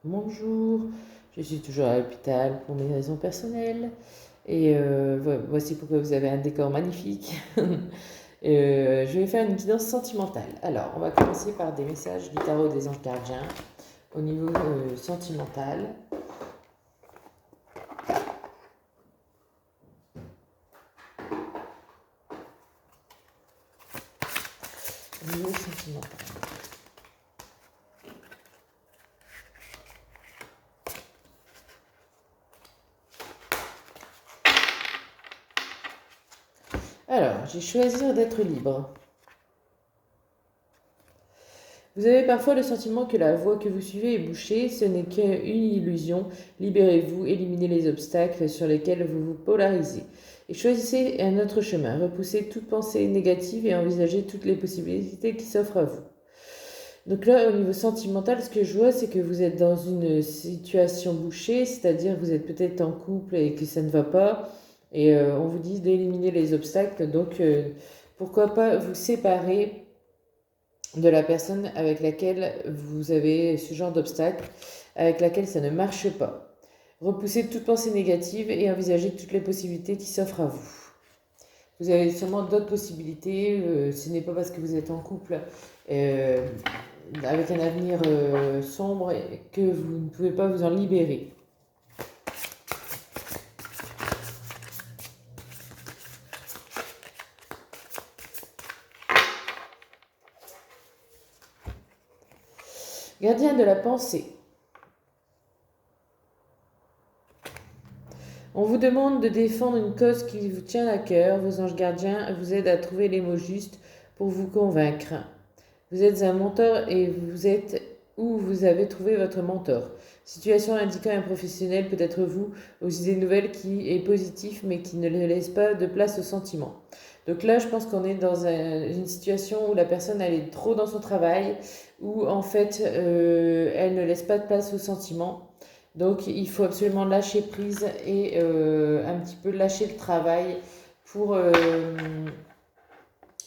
Bonjour, je suis toujours à l'hôpital pour mes raisons personnelles et voici pourquoi vous avez un décor magnifique. Je vais faire une guidance sentimentale. Alors, on va commencer par des messages du tarot des anges gardiens au niveau sentimental. Au niveau sentimental. Alors, j'ai choisi d'être libre. Vous avez parfois le sentiment que la voie que vous suivez est bouchée, ce n'est qu'une illusion. Libérez-vous, éliminez les obstacles sur lesquels vous vous polarisez. Et choisissez un autre chemin. Repoussez toute pensée négative et envisagez toutes les possibilités qui s'offrent à vous. Donc là, au niveau sentimental, ce que je vois, c'est que vous êtes dans une situation bouchée, c'est-à-dire vous êtes peut-être en couple et que ça ne va pas, et on vous dit d'éliminer les obstacles, donc pourquoi pas vous séparer de la personne avec laquelle vous avez ce genre d'obstacle, avec laquelle ça ne marche pas. Repoussez toute pensée négative et envisagez toutes les possibilités qui s'offrent à vous. Vous avez sûrement d'autres possibilités, ce n'est pas parce que vous êtes en couple avec un avenir sombre que vous ne pouvez pas vous en libérer. Gardien de la pensée. On vous demande de défendre une cause qui vous tient à cœur. Vos anges gardiens vous aident à trouver les mots justes pour vous convaincre. Vous êtes un mentor et vous êtes où vous avez trouvé votre mentor. Situation indiquant un professionnel, peut-être vous, aux idées nouvelles qui est positif mais qui ne laisse pas de place aux sentiments. Donc là, je pense qu'on est dans une situation où la personne elle est trop dans son travail, où en fait elle ne laisse pas de place aux sentiments. Donc il faut absolument lâcher prise et un petit peu lâcher le travail pour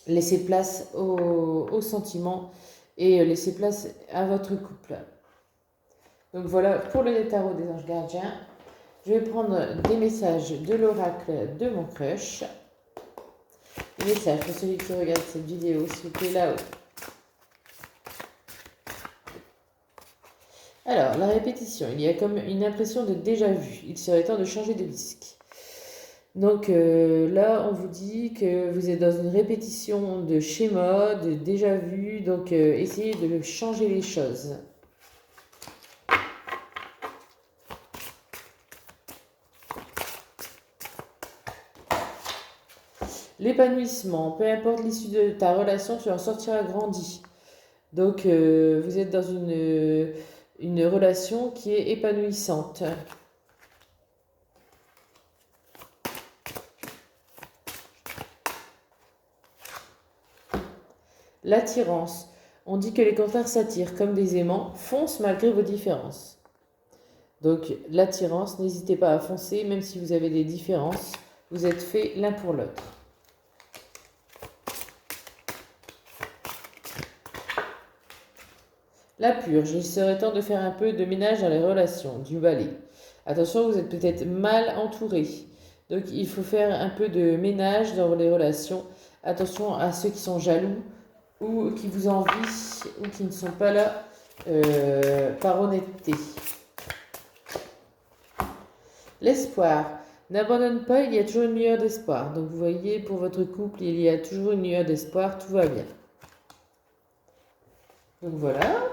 laisser place aux sentiments et laisser place à votre couple. Donc voilà pour le tarot des anges gardiens. Je vais prendre des messages de l'oracle de mon crush. Des messages pour celui qui regarde cette vidéo, s'il vous plaît, là-haut. Alors, la répétition, il y a comme une impression de déjà-vu. Il serait temps de changer de disque. Donc là, on vous dit que vous êtes dans une répétition de schéma, de déjà-vu. Donc essayez de changer les choses. L'épanouissement, peu importe l'issue de ta relation, tu en sortiras grandi. Donc vous êtes dans une relation qui est épanouissante. L'attirance. On dit que les contraires s'attirent comme des aimants, foncent malgré vos différences. Donc l'attirance, n'hésitez pas à foncer, même si vous avez des différences, vous êtes faits l'un pour l'autre. La purge, il serait temps de faire un peu de ménage dans les relations, du balai. Attention, vous êtes peut-être mal entouré. Donc il faut faire un peu de ménage dans les relations. Attention à ceux qui sont jaloux ou qui vous envient ou qui ne sont pas là par honnêteté. L'espoir. N'abandonne pas, il y a toujours une lueur d'espoir. Donc vous voyez, pour votre couple, il y a toujours une lueur d'espoir, tout va bien. Donc voilà.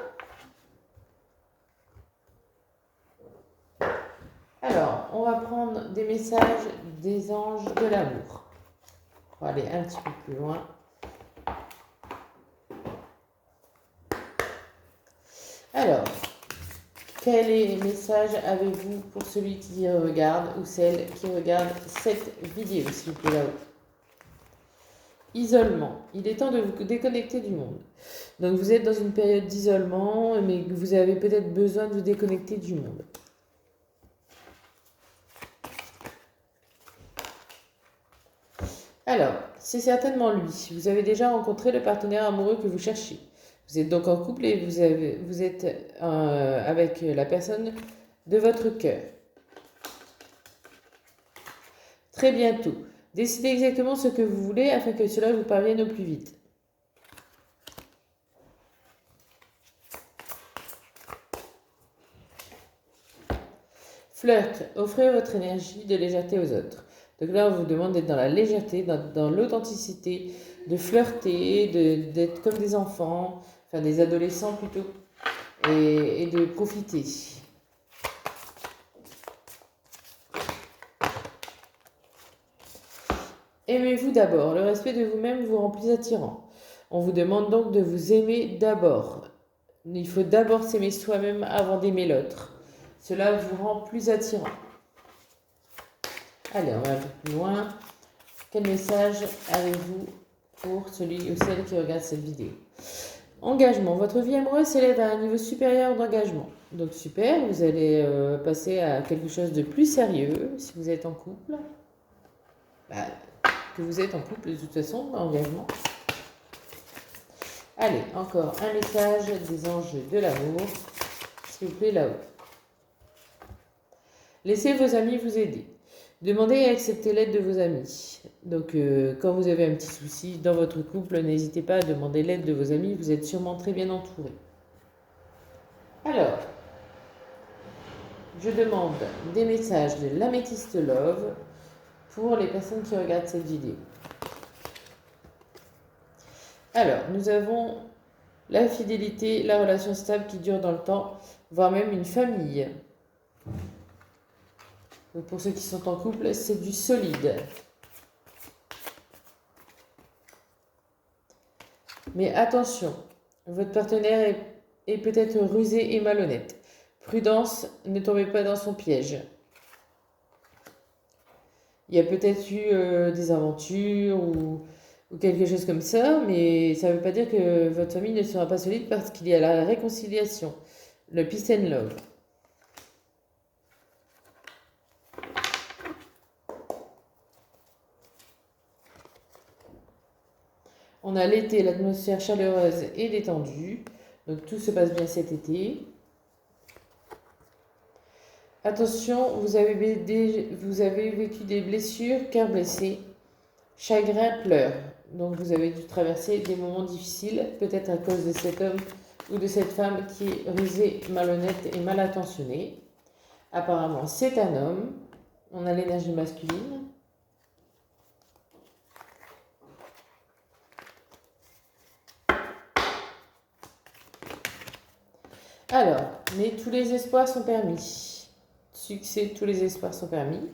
Alors, on va prendre des messages des anges de l'amour. On va aller un petit peu plus loin. Alors, quel message avez-vous pour celui qui regarde ou celle qui regarde cette vidéo, s'il vous plaît, là-haut? Isolement. Il est temps de vous déconnecter du monde. Donc vous êtes dans une période d'isolement, mais vous avez peut-être besoin de vous déconnecter du monde. Alors, c'est certainement lui. Vous avez déjà rencontré le partenaire amoureux que vous cherchez. Vous êtes donc en couple et vous êtes avec la personne de votre cœur. Très bientôt. Décidez exactement ce que vous voulez afin que cela vous parvienne au plus vite. Flirt, offrez votre énergie de légèreté aux autres. Donc là, on vous demande d'être dans la légèreté, dans l'authenticité, de flirter, d'être comme des enfants, enfin des adolescents plutôt, et de profiter. Aimez-vous d'abord. Le respect de vous-même vous rend plus attirant. On vous demande donc de vous aimer d'abord. Il faut d'abord s'aimer soi-même avant d'aimer l'autre. Cela vous rend plus attirant. Allez, on va un peu plus loin. Quel message avez-vous pour celui ou celle qui regarde cette vidéo? Engagement. Votre vie amoureuse s'élève à un niveau supérieur d'engagement. Donc super, vous allez passer à quelque chose de plus sérieux si vous êtes en couple. Bah, que vous êtes en couple de toute façon, engagement. Allez, encore un message des anges de l'amour, s'il vous plaît, là-haut. Laissez vos amis vous aider. Demandez et acceptez l'aide de vos amis. Donc, quand vous avez un petit souci dans votre couple, n'hésitez pas à demander l'aide de vos amis, vous êtes sûrement très bien entouré. Alors, je demande des messages de l'Améthyste Love pour les personnes qui regardent cette vidéo. Alors, nous avons la fidélité, la relation stable qui dure dans le temps, voire même une famille. Donc pour ceux qui sont en couple, c'est du solide. Mais attention, votre partenaire est peut-être rusé et malhonnête. Prudence, ne tombez pas dans son piège. Il y a peut-être eu des aventures ou quelque chose comme ça, mais ça ne veut pas dire que votre famille ne sera pas solide parce qu'il y a la réconciliation, le peace and love. On a l'été, l'atmosphère chaleureuse et détendue, donc tout se passe bien cet été. Attention, vous avez vécu des blessures, cœur blessé, chagrin, pleurs. Donc vous avez dû traverser des moments difficiles, peut-être à cause de cet homme ou de cette femme qui est rusée, malhonnête et mal intentionnée. Apparemment, c'est un homme. On a l'énergie masculine. Alors, mais tous les espoirs sont permis. Succès, tous les espoirs sont permis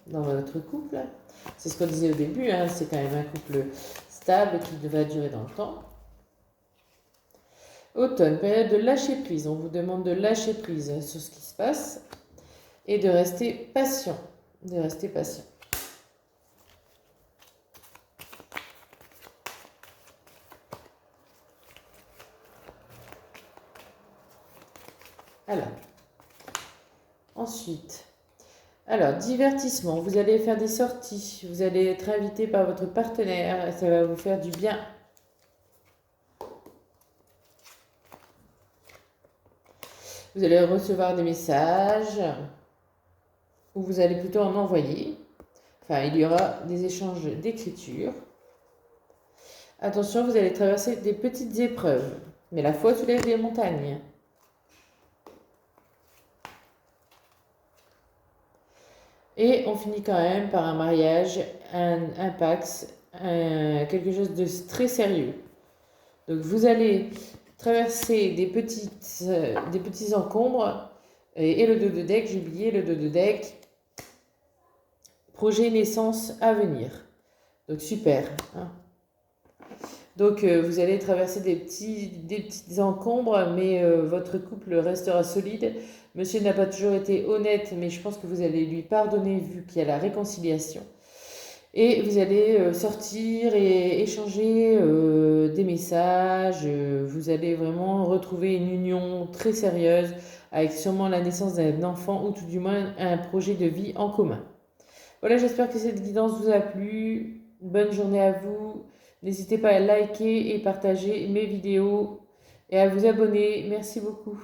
dans votre couple. C'est ce qu'on disait au début, hein, c'est quand même un couple stable qui va durer dans le temps. Automne, période de lâcher prise. On vous demande de lâcher prise sur ce qui se passe et de rester patient. De rester patient. Alors, ensuite, divertissement. Vous allez faire des sorties. Vous allez être invité par votre partenaire. Ça va vous faire du bien. Vous allez recevoir des messages ou vous allez plutôt en envoyer. Enfin, il y aura des échanges d'écriture. Attention, vous allez traverser des petites épreuves. Mais la foi soulève des montagnes. Et on finit quand même par un mariage, un pax, quelque chose de très sérieux. Donc vous allez traverser des petits encombres. Et le dos de deck, j'ai oublié le dos de deck. Projet naissance à venir. Donc super. Hein. Donc vous allez traverser des petits encombres, mais votre couple restera solide. Monsieur n'a pas toujours été honnête, mais je pense que vous allez lui pardonner vu qu'il y a la réconciliation. Et vous allez sortir et échanger des messages. Vous allez vraiment retrouver une union très sérieuse avec sûrement la naissance d'un enfant ou tout du moins un projet de vie en commun. Voilà, j'espère que cette guidance vous a plu. Bonne journée à vous. N'hésitez pas à liker et partager mes vidéos et à vous abonner. Merci beaucoup.